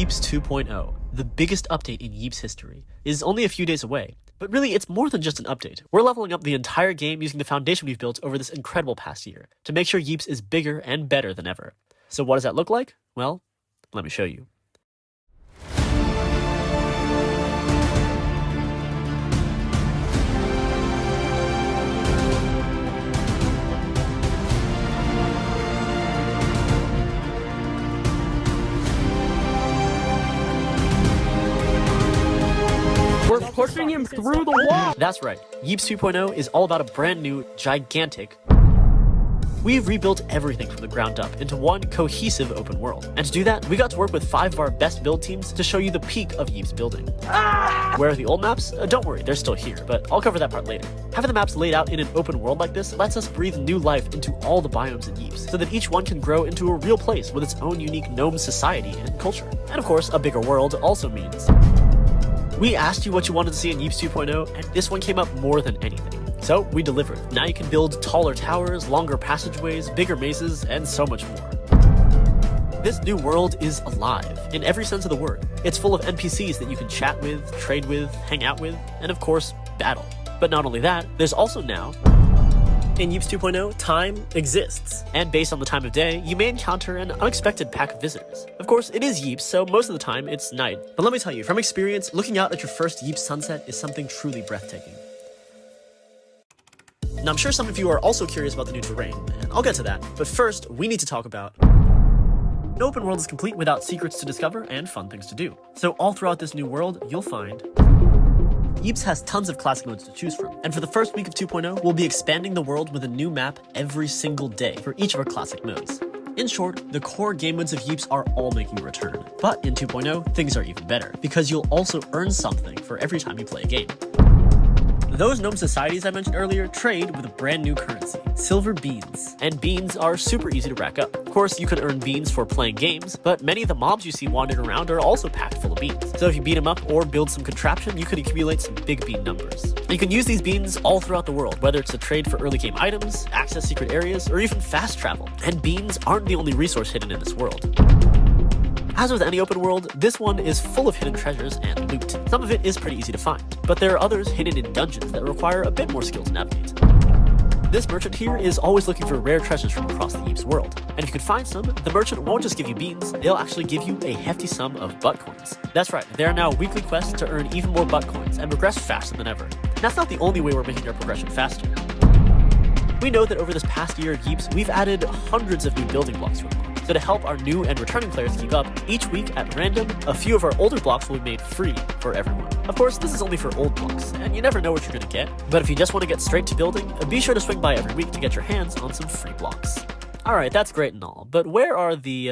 Yeeps 2.0, the biggest update in Yeeps history, is only a few days away. But really, it's more than just an update. We're leveling up the entire game using the foundation we've built over this incredible past year to make sure Yeeps is bigger and better than ever. So what does that look like? Well, let me show you. We're pushing him through the wall! That's right, Yeeps 2.0 is all about a brand new, gigantic... We've rebuilt everything from the ground up into one cohesive open world. And to do that, we got to work with 5 of our best build teams to show you the peak of Yeeps building. Where are the old maps? Don't worry, they're still here, but I'll cover that part later. Having the maps laid out in an open world like this lets us breathe new life into all the biomes in Yeeps, so that each one can grow into a real place with its own unique gnome society and culture. And of course, a bigger world also means... We asked you what you wanted to see in Yeeps 2.0, and this one came up more than anything. So we delivered. Now you can build taller towers, longer passageways, bigger mazes, and so much more. This new world is alive, in every sense of the word. It's full of NPCs that you can chat with, trade with, hang out with, and of course, battle. But not only that, there's also now... In Yeeps 2.0, time exists, and based on the time of day, you may encounter an unexpected pack of visitors. Of course, it is Yeeps, so most of the time, it's night. But let me tell you, from experience, looking out at your first Yeeps sunset is something truly breathtaking. Now, I'm sure some of you are also curious about the new terrain, and I'll get to that. But first, we need to talk about... An open world is complete without secrets to discover and fun things to do. So all throughout this new world, you'll find... Yeeps has tons of classic modes to choose from, and for the first week of 2.0, we'll be expanding the world with a new map every single day for each of our classic modes. In short, the core game modes of Yeeps are all making a return. But in 2.0, things are even better, because you'll also earn something for every time you play a game. Those gnome societies I mentioned earlier trade with a brand new currency, silver beans. And beans are super easy to rack up. Of course, you can earn beans for playing games, but many of the mobs you see wandering around are also packed full of beans. So if you beat them up or build some contraption, you could accumulate some big bean numbers. You can use these beans all throughout the world, whether it's to trade for early game items, access secret areas, or even fast travel. And beans aren't the only resource hidden in this world. As with any open world, this one is full of hidden treasures and loot. Some of it is pretty easy to find, but there are others hidden in dungeons that require a bit more skill to navigate. This merchant here is always looking for rare treasures from across the Yeeps world, and if you can find some, the merchant won't just give you beans, they'll actually give you a hefty sum of butt coins. That's right, there are now weekly quests to earn even more butt coins and progress faster than ever. That's not the only way we're making our progression faster. We know that over this past year of Yeeps, we've added hundreds of new building blocks to our world. So to help our new and returning players keep up, each week at random, a few of our older blocks will be made free for everyone. Of course, this is only for old blocks, and you never know what you're going to get. But if you just want to get straight to building, be sure to swing by every week to get your hands on some free blocks. Alright, that's great and all, but where are the,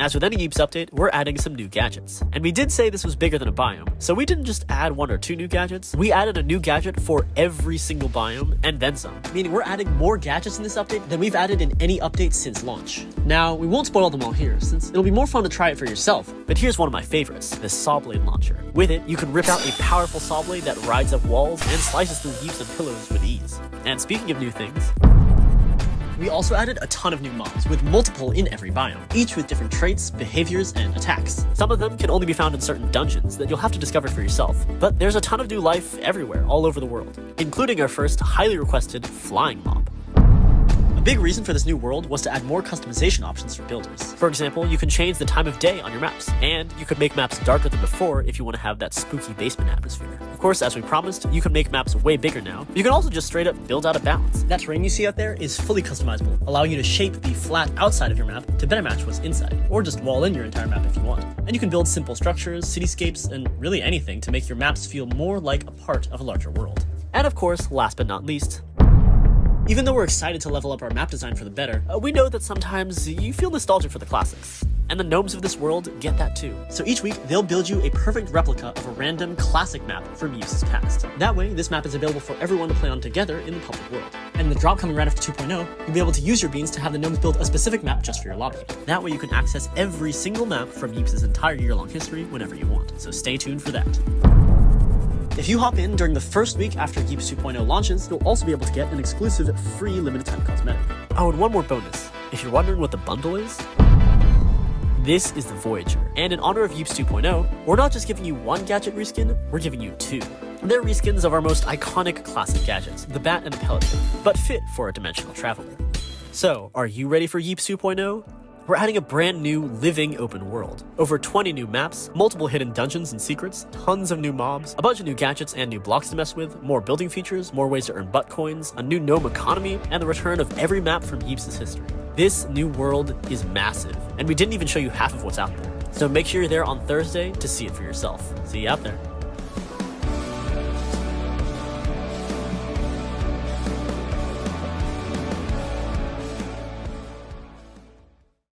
As with any Yeeps update, we're adding some new gadgets. And we did say this was bigger than a biome, so we didn't just add 1 or 2 new gadgets, we added a new gadget for every single biome, and then some. Meaning we're adding more gadgets in this update than we've added in any update since launch. Now, we won't spoil them all here, since it'll be more fun to try it for yourself, but here's one of my favorites, the Saw Blade Launcher. With it, you can rip out a powerful saw blade that rides up walls and slices through Yeeps and pillars with ease. And speaking of new things, we also added a ton of new mobs, with multiple in every biome, each with different traits, behaviors, and attacks. Some of them can only be found in certain dungeons that you'll have to discover for yourself, but there's a ton of new life everywhere, all over the world, including our first highly requested flying mob. A big reason for this new world was to add more customization options for builders. For example, you can change the time of day on your maps, and you could make maps darker than before if you want to have that spooky basement atmosphere. Of course, as we promised, you can make maps way bigger now. You can also just straight up build out of bounds. That terrain you see out there is fully customizable, allowing you to shape the flat outside of your map to better match what's inside, or just wall in your entire map if you want. And you can build simple structures, cityscapes, and really anything to make your maps feel more like a part of a larger world. And of course, last but not least, even though we're excited to level up our map design for the better, we know that sometimes you feel nostalgic for the classics. And the gnomes of this world get that too. So each week, they'll build you a perfect replica of a random classic map from Yeeps' past. That way, this map is available for everyone to play on together in the public world. And in the drop coming right after 2.0, you'll be able to use your beans to have the gnomes build a specific map just for your lobby. That way you can access every single map from Yeeps' entire year-long history whenever you want. So stay tuned for that. If you hop in during the first week after Yeeps 2.0 launches, you'll also be able to get an exclusive free limited time cosmetic. Oh, and one more bonus. If you're wondering what the bundle is, This is the Voyager, and in honor of Yeeps 2.0, we're not just giving you one gadget reskin, we're giving you two. They're reskins of our most iconic classic gadgets, the Bat and the Pelican, but fit for a dimensional traveler. So, are you ready for Yeeps 2.0? We're adding a brand new, living open world. Over 20 new maps, multiple hidden dungeons and secrets, tons of new mobs, a bunch of new gadgets and new blocks to mess with, more building features, more ways to earn butt coins, a new gnome economy, and the return of every map from Yeeps' history. This new world is massive, and we didn't even show you half of what's out there. So make sure you're there on Thursday to see it for yourself. See you out there.